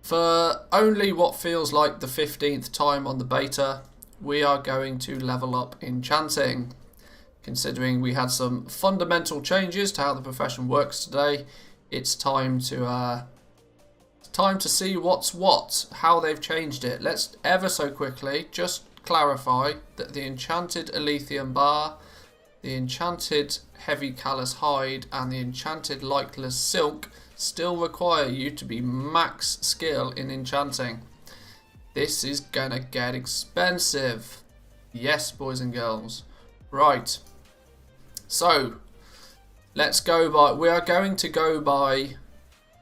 For only what feels like the 15th time on the beta, we are going to level up Enchanting. Considering we had some fundamental changes to how the profession works today, it's time to see what's what, how they've changed it. Let's ever so quickly just clarify that the enchanted Elysium bar, the enchanted heavy callous hide, and the enchanted lightless silk still require you to be max skill in enchanting. This is gonna get expensive. Yes, boys and girls. Right. So, let's go by, we are going to go by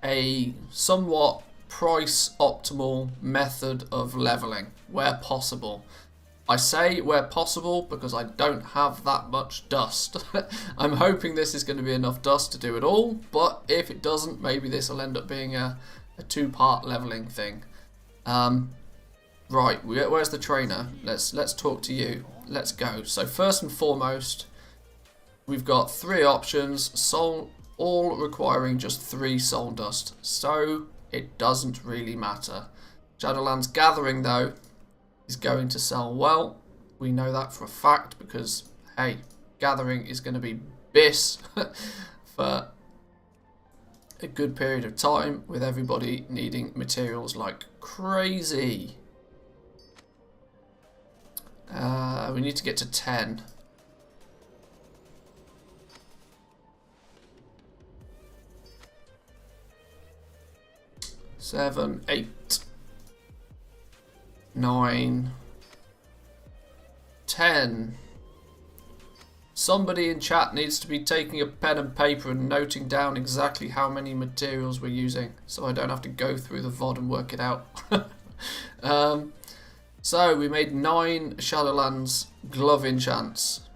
a somewhat price optimal method of leveling where possible. I say where possible because I don't have that much dust. I'm hoping this is going to be enough dust to do it all, but if it doesn't, maybe this will end up being a two-part leveling thing. Right, where's the trainer? Let's talk to you. Let's go. So first and foremost, we've got 3 options, soul, all requiring just 3 soul dust, so it doesn't really matter. Shadowlands Gathering, though, is going to sell well. We know that for a fact because, hey, Gathering is going to be bis for a good period of time with everybody needing materials like crazy. We need to get to 10. Seven, 8, 9, 10. Somebody in chat needs to be taking a pen and paper and noting down exactly how many materials we're using, so I don't have to go through the VOD and work it out. So we made 9 Shadowlands glove enchants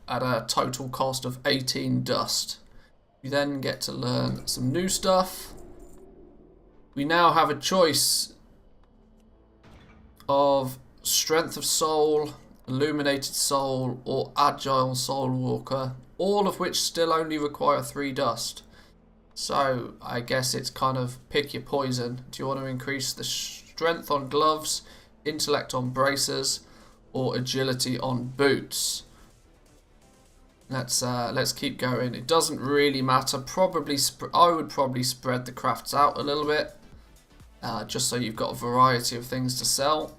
at a total cost of 18 dust. You then get to learn some new stuff. We now have a choice of Strength of Soul, Illuminated Soul, or Agile Soul Walker, all of which still only require 3 dust. So I guess it's kind of pick your poison. Do you want to increase the strength on gloves, intellect on bracers, or agility on boots? Let's keep going. It doesn't really matter. I would probably spread the crafts out a little bit. Just so you've got a variety of things to sell.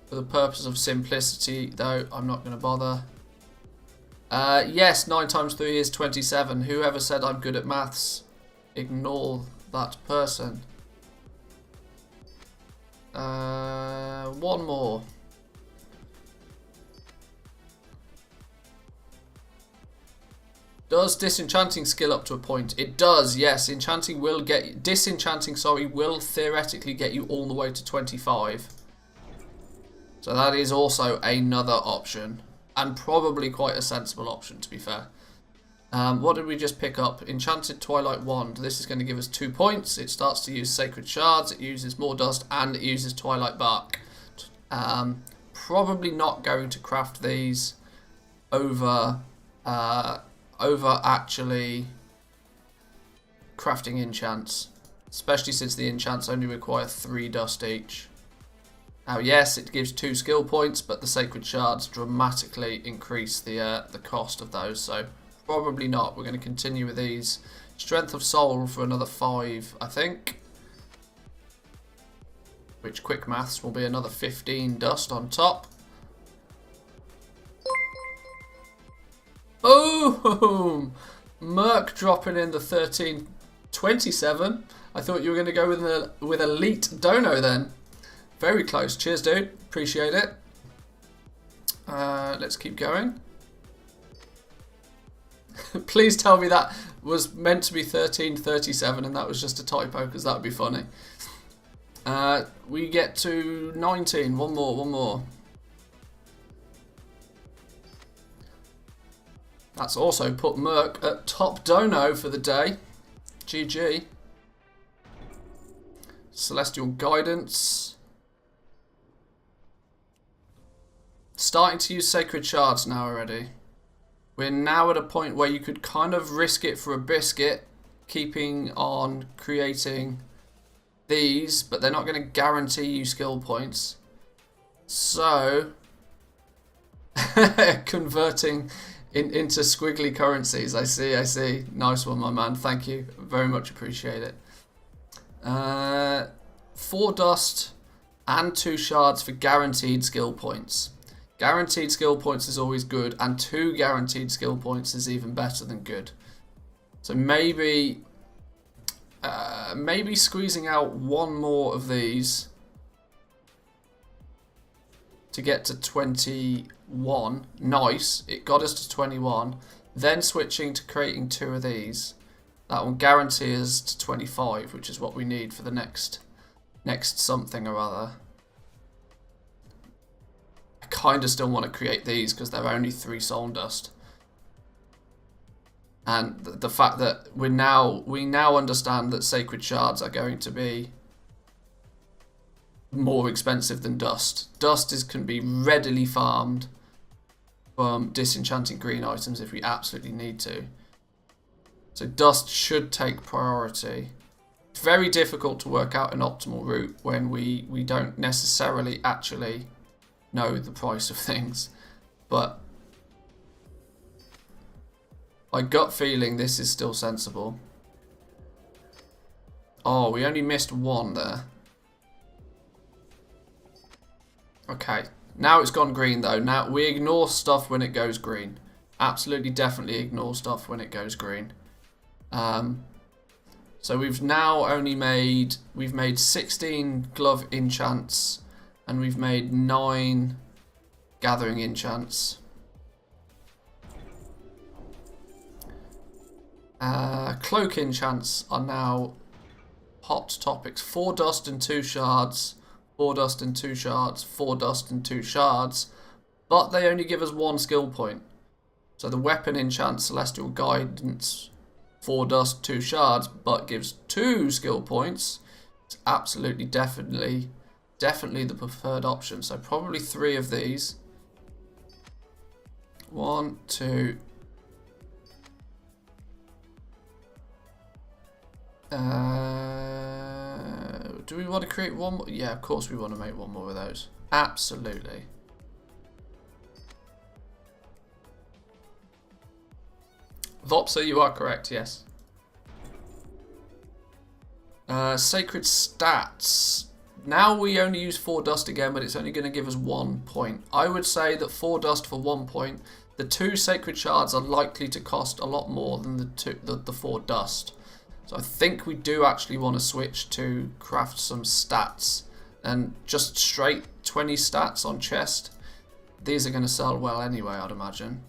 For the purpose of simplicity, though, I'm not going to bother. Yes, 9 times 3 is 27. Whoever said I'm good at maths, ignore that person. One more. Does disenchanting skill up to a point? It does, yes. Disenchanting will theoretically get you all the way to 25. So that is also another option, and probably quite a sensible option, to be fair. What did we just pick up? Enchanted Twilight Wand. This is going to give us 2 points. It starts to use Sacred Shards, it uses more dust, and it uses Twilight Bark. Probably not going to craft these over actually crafting enchants, especially since the enchants only require 3 dust each. Now yes, it gives 2 skill points, but the Sacred Shards dramatically increase the cost of those, so probably not. We're going to continue with these. Strength of Soul for another 5, I think, which quick maths will be another 15 dust on top. Boom! Merc dropping in the 1327. I thought you were going to go with Elite Dono then. Very close. Cheers, dude. Appreciate it. Let's keep going. Please tell me that was meant to be 1337 and that was just a typo, because that would be funny. We get to 19. One more. That's also put Merc at top dono for the day. GG. Celestial Guidance. Starting to use Sacred Shards now already. We're now at a point where you could kind of risk it for a biscuit keeping on creating these, but they're not going to guarantee you skill points. So, converting into squiggly currencies. I see. Nice one, my man. Thank you. Very much appreciate it. 4 dust and 2 shards for guaranteed skill points. Guaranteed skill points is always good, and 2 guaranteed skill points is even better than good. So maybe squeezing out 1 more of these to get to 21. Nice, it got us to 21. Then switching to creating 2 of these. That will guarantee us to 25, which is what we need for the next something or other. I kind of still want to create these because they're only 3 soul dust. And the fact that we now understand that sacred shards are going to be more expensive than dust. Dust can be readily farmed from disenchanting green items if we absolutely need to. So dust should take priority. It's very difficult to work out an optimal route when we don't necessarily actually know the price of things. But my gut feeling, this is still sensible. Oh, we only missed 1 there. Okay, now it's gone green though. Now we ignore stuff when it goes green. Absolutely, definitely ignore stuff when it goes green. So we've now only made 16 glove enchants, and we've made 9 gathering enchants. Cloak enchants are now hot topics. 4 dust and 2 shards. 4 dust and 2 shards, 4 dust and 2 shards, but they only give us 1 skill point. So the weapon enchant Celestial Guidance, 4 dust, 2 shards, but gives 2 skill points. It's absolutely, definitely the preferred option. So probably 3 of these. 1, 2. Do we want to create 1 more? Yeah, of course we want to make 1 more of those. Absolutely. Vopsa, you are correct, yes. Sacred stats. Now we only use 4 dust again, but it's only going to give us 1 point. I would say that 4 dust for 1 point. The 2 sacred shards are likely to cost a lot more than the 4 dust. So I think we do actually want to switch to craft some stats, and just straight 20 stats on chest. These are going to sell well anyway, I'd imagine.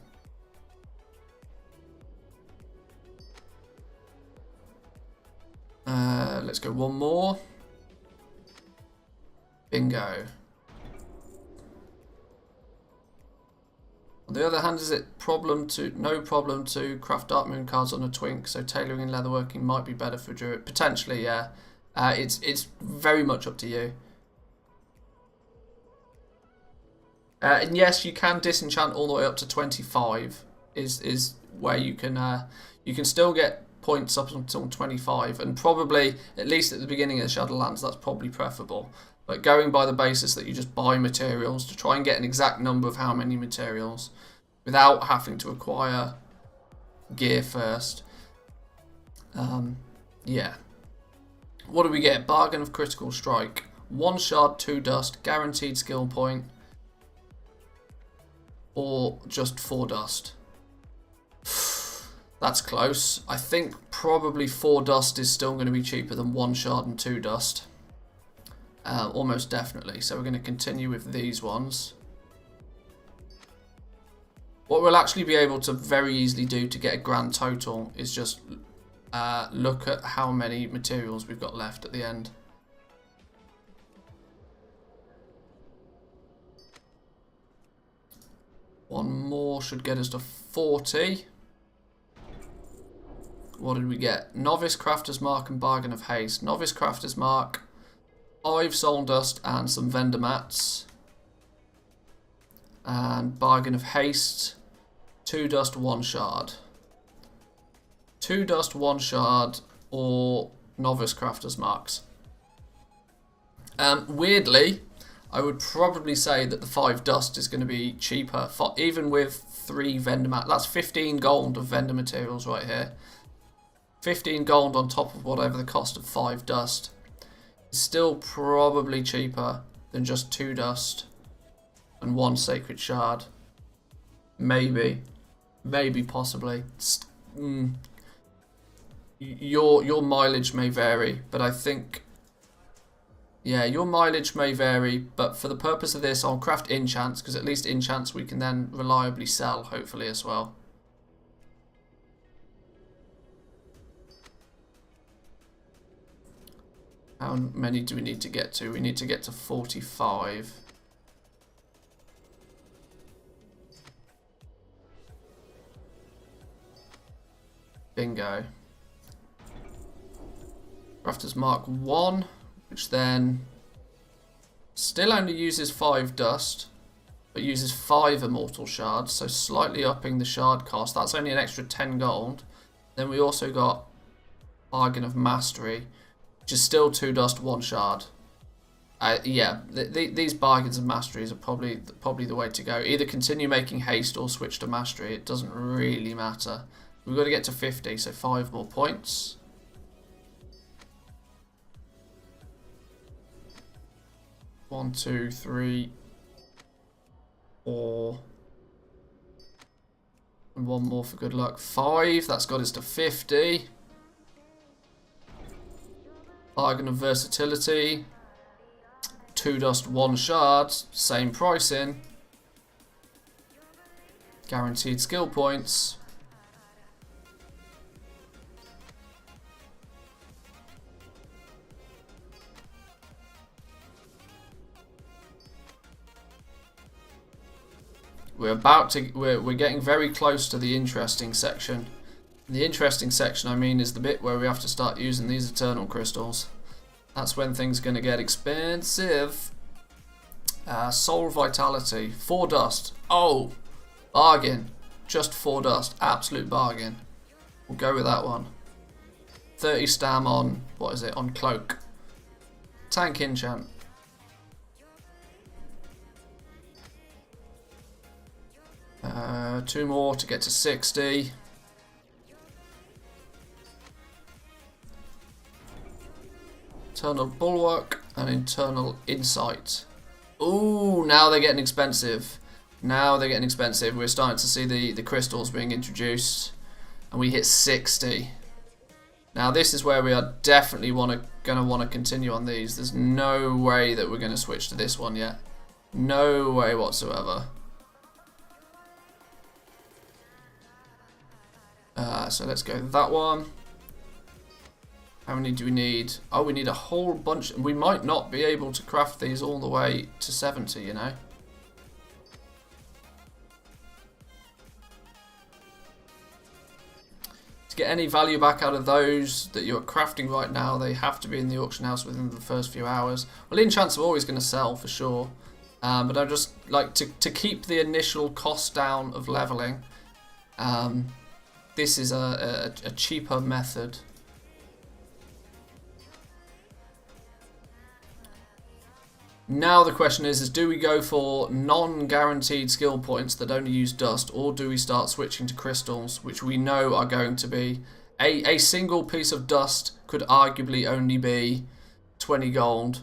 Let's go 1 more. Bingo. On the other hand, is it no problem to craft Dark Moon cards on a twink, so tailoring and leatherworking might be better for Druid? Potentially, yeah. It's very much up to you. And yes, you can disenchant all the way up to 25. Is where you can still get points up until 25, and probably at least at the beginning of the Shadowlands, that's probably preferable. But going by the basis that you just buy materials to try and get an exact number of how many materials without having to acquire gear first. Yeah. What do we get? Bargain of Critical Strike. 1 shard, 2 dust, guaranteed skill point. Or just 4 dust. That's close. I think probably 4 dust is still going to be cheaper than 1 shard and 2 dust. Almost definitely. So we're going to continue with these ones. What we'll actually be able to very easily do to get a grand total is just look at how many materials we've got left at the end. One more should get us to 40. What did we get? Novice Crafter's Mark and Bargain of Haste. Novice Crafter's Mark, 5 soul dust and some vendor mats. And Bargain of Haste, 2 dust, 1 shard. 2 dust, 1 shard, or novice crafter's marks. Weirdly, I would probably say that the 5 dust is going to be cheaper, even with 3 vendor mat. That's 15 gold of vendor materials right here. 15 gold on top of whatever the cost of 5 dust. It's still probably cheaper than just 2 dust and 1 sacred shard. Maybe, possibly. Your mileage may vary, but I think, yeah, your mileage may vary, but for the purpose of this, I'll craft enchants, because at least enchants we can then reliably sell, hopefully, as well. How many do we need to get to? We need to get to 45. Bingo. Crafter's Mark 1, which then still only uses 5 dust, but uses 5 immortal shards, so slightly upping the shard cost. That's only an extra 10 gold. Then we also got Bargain of Mastery, which is still 2 dust, 1 shard. Yeah, these bargains of masteries are probably the way to go. Either continue making haste or switch to mastery. It doesn't really matter. We've got to get to 50, so 5 more points. One, two, three, 4, and 1 more for good luck. 5. That's got us to 50. Bargain of Versatility. 2 dust, 1 shard. Same pricing. Guaranteed skill points. We're getting very close to the interesting section. The interesting section, I mean, is the bit where we have to start using these eternal crystals. That's when things are going to get expensive. Soul Vitality, 4 dust. Oh, bargain. Just 4 dust, absolute bargain. We'll go with that one. 30 stam on, what is it, on Cloak. Tank enchant. Two more to get to 60. Internal Bulwark and Internal Insight. Ooh, now they're getting expensive. Now they're getting expensive. We're starting to see the crystals being introduced. And we hit 60. Now this is where we are definitely going to want to continue on these. There's no way that we're going to switch to this one yet. No way whatsoever. So let's go with that one. How many do we need? Oh, we need a whole bunch. We might not be able to craft these all the way to 70, you know. To get any value back out of those that you're crafting right now, they have to be in the auction house within the first few hours. Well, enchants are always going to sell for sure. But I just like to keep the initial cost down of leveling. This is a cheaper method. Now the question is do we go for non-guaranteed skill points that only use dust, or do we start switching to crystals, which we know are going to be... A single piece of dust could arguably only be 20 gold,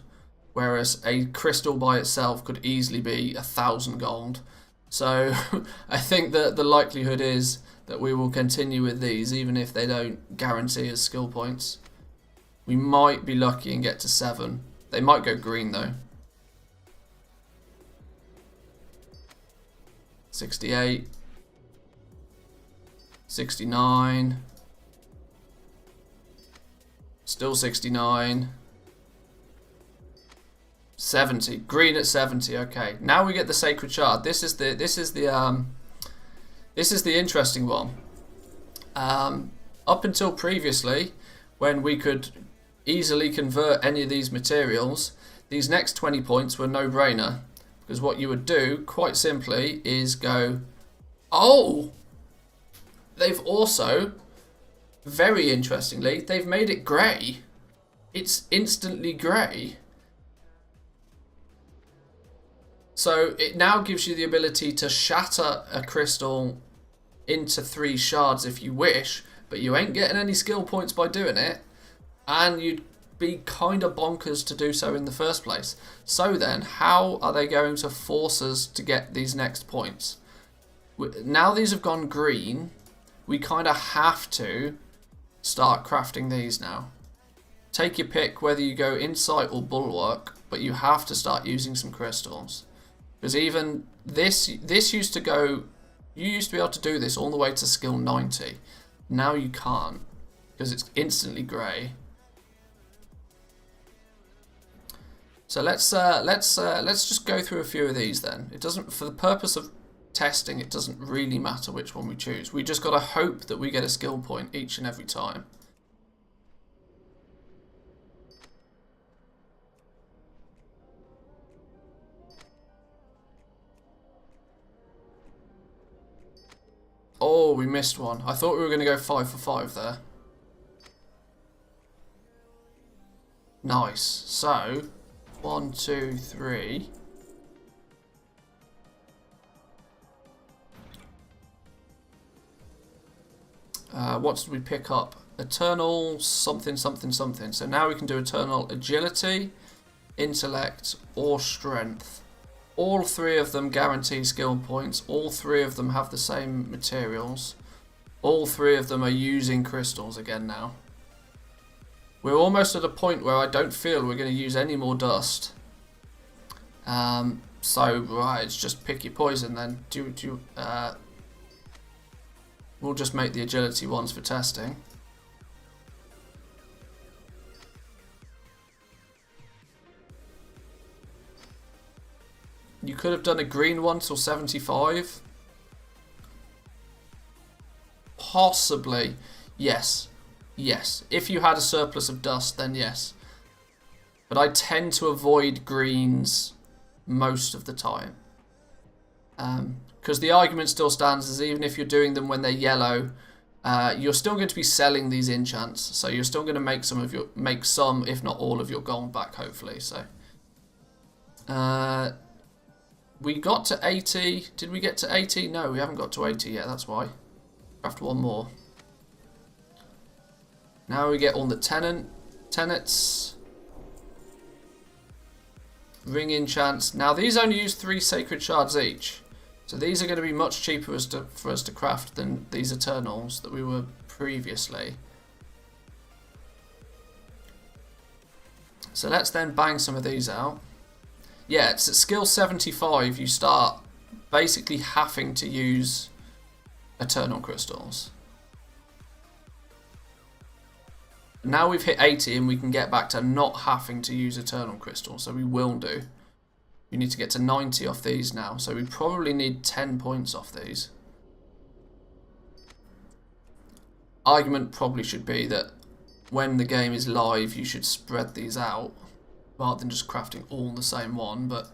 whereas a crystal by itself could easily be 1,000 gold. So I think that the likelihood is that we will continue with these, even if they don't guarantee us skill points. We might be lucky and get to 7. They might go green though. 68. 69. Still 69. 70. Green at 70. Okay. Now we get the sacred shard. This is the interesting one. Up until previously, when we could easily convert any of these materials, these next 20 points were no-brainer. Because what you would do, quite simply, is go, oh, they've also very interestingly, they've made it grey. It's instantly grey. So it now gives you the ability to shatter a crystal into 3 shards if you wish, but you ain't getting any skill points by doing it, and you'd be kind of bonkers to do so in the first place. So then, how are they going to force us to get these next points? Now these have gone green, we kind of have to start crafting these now. Take your pick whether you go Insight or Bulwark, but you have to start using some crystals. Because even this used to go, you used to be able to do this all the way to skill 90. Now you can't, because it's instantly grey. So let's just go through a few of these then. It doesn't, for the purpose of testing, it doesn't really matter which one we choose. We just got to hope that we get a skill point each and every time. Oh, we missed one. I thought we were going to go 5 for 5 there. Nice. So, 1, 2, 3. What did we pick up? Eternal something, something, something. So now we can do Eternal Agility, Intellect, or Strength. All 3 of them guarantee skill points. All 3 of them have the same materials. All 3 of them are using crystals again now. We're almost at a point where I don't feel we're going to use any more dust. So, right, it's just pick your poison then. We'll just make the agility ones for testing. You could have done a green one till 75. Possibly. Yes. Yes. If you had a surplus of dust, then yes. But I tend to avoid greens most of the time. Because the argument still stands is even if you're doing them when they're yellow, you're still going to be selling these enchants. So you're still going to make some, if not all of your gold back, hopefully. So we got to 80. Did we get to 80? No, we haven't got to 80 yet. That's why. Craft one more. Now we get all the tenets. Ring enchants. Now these only use 3 sacred shards each. So these are going to be much cheaper for us to craft than these Eternals that we were previously. So let's then bang some of these out. Yeah, it's at skill 75 you start basically having to use Eternal Crystals. Now we've hit 80 and we can get back to not having to use Eternal Crystals, so we will do. We need to get to 90 off these now, so we probably need 10 points off these. Argument probably should be that when the game is live you should spread these out rather than just crafting all the same one, but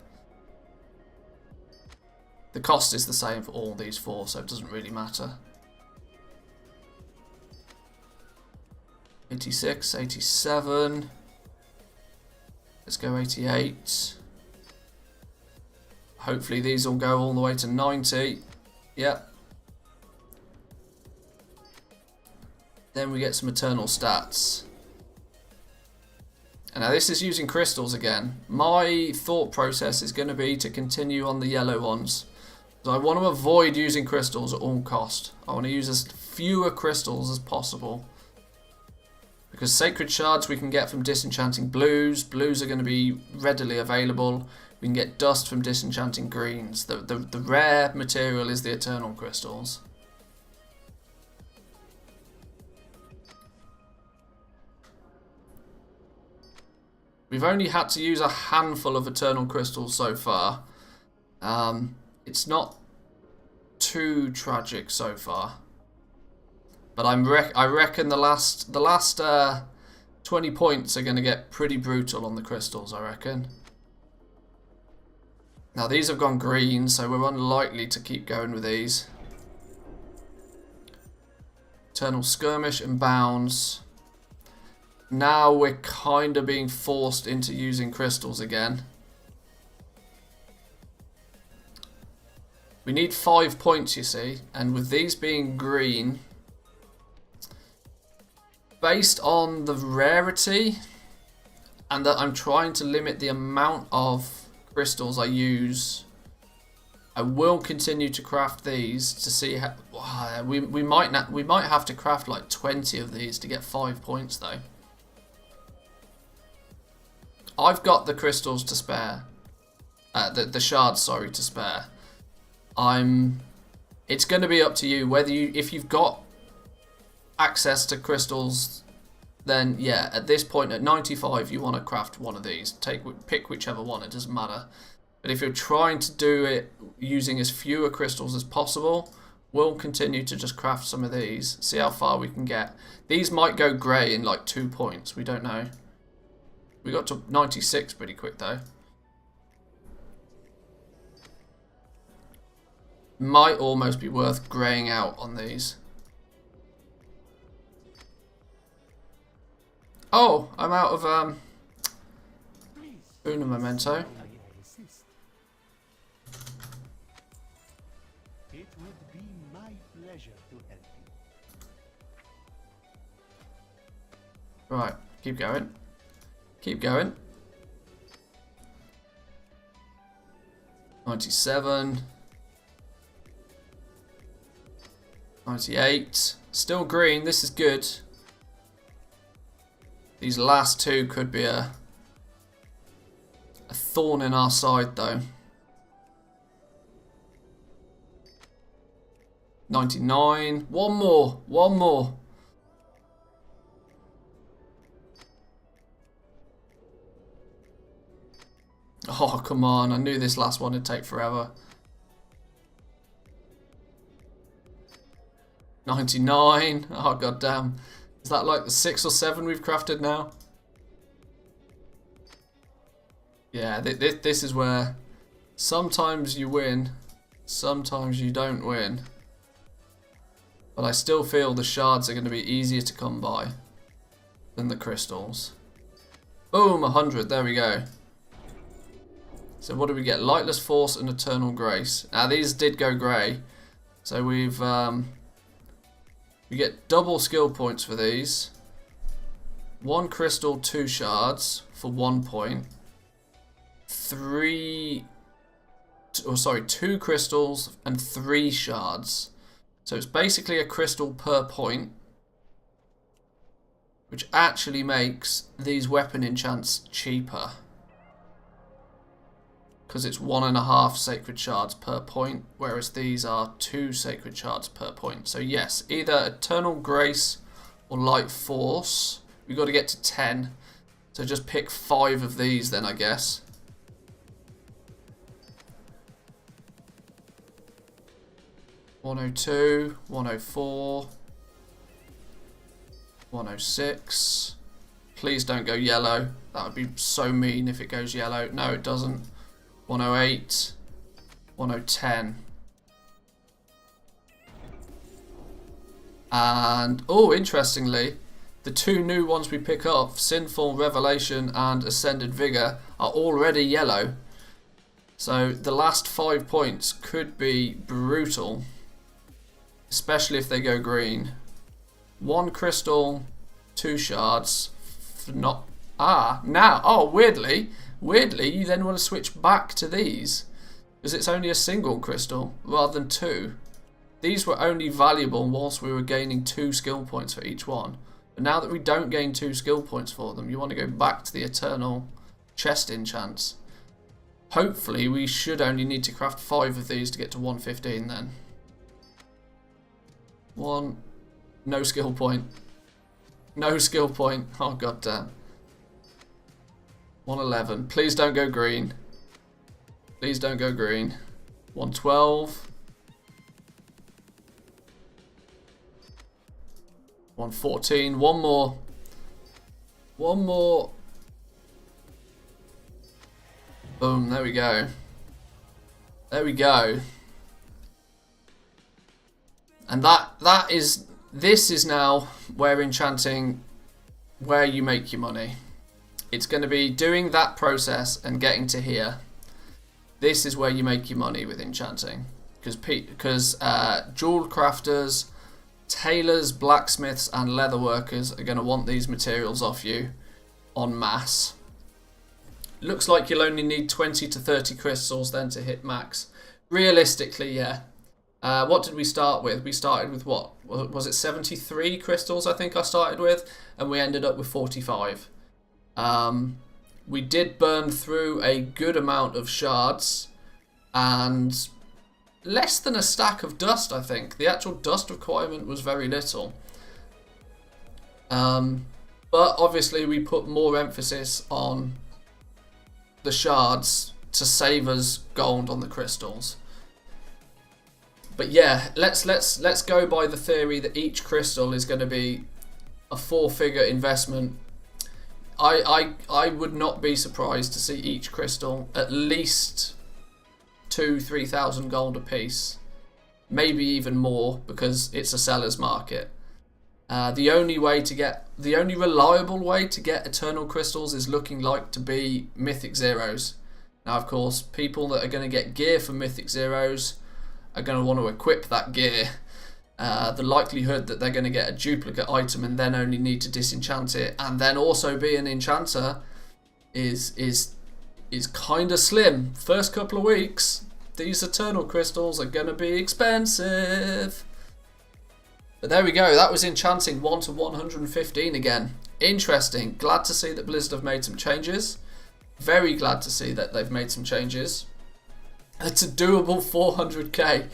the cost is the same for all these 4, so it doesn't really matter. 86, 87. Let's go 88. Hopefully these will go all the way to 90. Yep. Then we get some Eternal stats. And now this is using crystals again. My thought process is going to be to continue on the yellow ones. So I want to avoid using crystals at all cost. I want to use as fewer crystals as possible. Because sacred shards we can get from disenchanting blues. Blues are going to be readily available. We can get dust from disenchanting greens. The rare material is the Eternal crystals. We've only had to use a handful of Eternal crystals so far. It's not too tragic so far. But I reckon the last 20 points are going to get pretty brutal on the crystals, I reckon. Now these have gone green, so we're unlikely to keep going with these. Eternal Skirmish and Bounds. Now we're kind of being forced into using crystals again. We need 5 points, you see, and with these being green, based on the rarity and that I'm trying to limit the amount of crystals I use, I will continue to craft these to see how we might have to craft like 20 of these to get 5 points though. I've got the crystals to spare, the shards, sorry, to spare. It's going to be up to you whether if you've got access to crystals, then yeah, at this point at 95 you want to craft one of these. Pick whichever one, it doesn't matter. But if you're trying to do it using as fewer crystals as possible, we'll continue to just craft some of these, see how far we can get. These might go grey in like 2 points, we don't know. We got to 96 pretty quick though. Might almost be worth greying out on these. Oh, I'm out of Una Memento. It would be my pleasure to help you. Right, keep going. Keep going. 97. 98. Still green, this is good. These last two could be a thorn in our side though. 99. One more. One more. Oh, come on. I knew this last one would take forever. 99. Oh, goddamn. Is that like the 6 or 7 we've crafted now? Yeah, this is where sometimes you win, sometimes you don't win. But I still feel the shards are going to be easier to come by than the crystals. Boom, 100. There we go. So what do we get? Lightless Force and Eternal Grace. Now these did go grey. So we get double skill points for these. 1 crystal, 2 shards for 1 point. 2 crystals and 3 shards. So it's basically a crystal per point, which actually makes these weapon enchants cheaper, because it's 1.5 sacred shards per point, whereas these are 2 sacred shards per point. So yes, either Eternal Grace or Light Force. We've got to get to 10, so just pick 5 of these then, I guess. $102, $104, $106. Please don't go yellow. That would be so mean if it goes yellow. No, it doesn't. 108, 110. And, oh, interestingly, the 2 new ones we pick up, Sinful Revelation and Ascended Vigor, are already yellow. So the last 5 points could be brutal, especially if they go green. 1 crystal, 2 shards, for not... Ah, now, oh, weirdly, you then want to switch back to these, because it's only a single crystal rather than 2. These were only valuable whilst we were gaining 2 skill points for each one. But now that we don't gain 2 skill points for them, you want to go back to the Eternal Chest enchants. Hopefully we should only need to craft 5 of these to get to 115 then. 1. No skill point. No skill point. Oh, goddamn. 111. Please don't go green. Please don't go green. 112. 114. One more. One more. Boom. There we go. There we go. And that is this is now where enchanting, where you make your money. It's going to be doing that process and getting to here. This is where you make your money with enchanting, because jewel crafters, tailors, blacksmiths and leather workers are going to want these materials off you en masse. Looks like you'll only need 20 to 30 crystals then to hit max. Realistically, yeah. What did we start with? We started with what? Was it 73 crystals I think I started with, and we ended up with 45. We did burn through a good amount of shards and less than a stack of dust, I think. The actual dust requirement was very little. But obviously we put more emphasis on the shards to save us gold on the crystals. But yeah, let's go by the theory that each crystal is going to be a 4-figure investment. I would not be surprised to see each crystal at least 2,000-3,000 gold a piece, maybe even more, because it's a seller's market. The only reliable way to get eternal crystals is looking like to be mythic zeros. Now, of course, people that are going to get gear for mythic zeros are going to want to equip that gear. The likelihood that they're going to get a duplicate item and then only need to disenchant it and then also be an enchanter is kind of slim. First couple of weeks, these eternal crystals are going to be expensive. But there we go, that was enchanting 1 to 115 again. Interesting. Glad to see that Blizzard have made some changes. Very glad to see that they've made some changes. It's a doable 400k.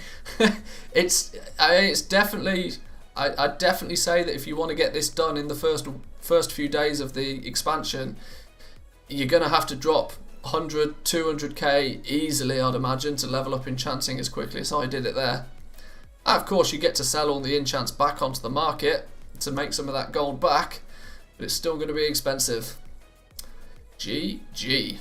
It's definitely, I'd definitely say that if you want to get this done in the first few days of the expansion, you're going to have to drop 100, 200k easily, I'd imagine, to level up enchanting as quickly as I did it there. Of course, you get to sell all the enchants back onto the market to make some of that gold back, but it's still going to be expensive. GG.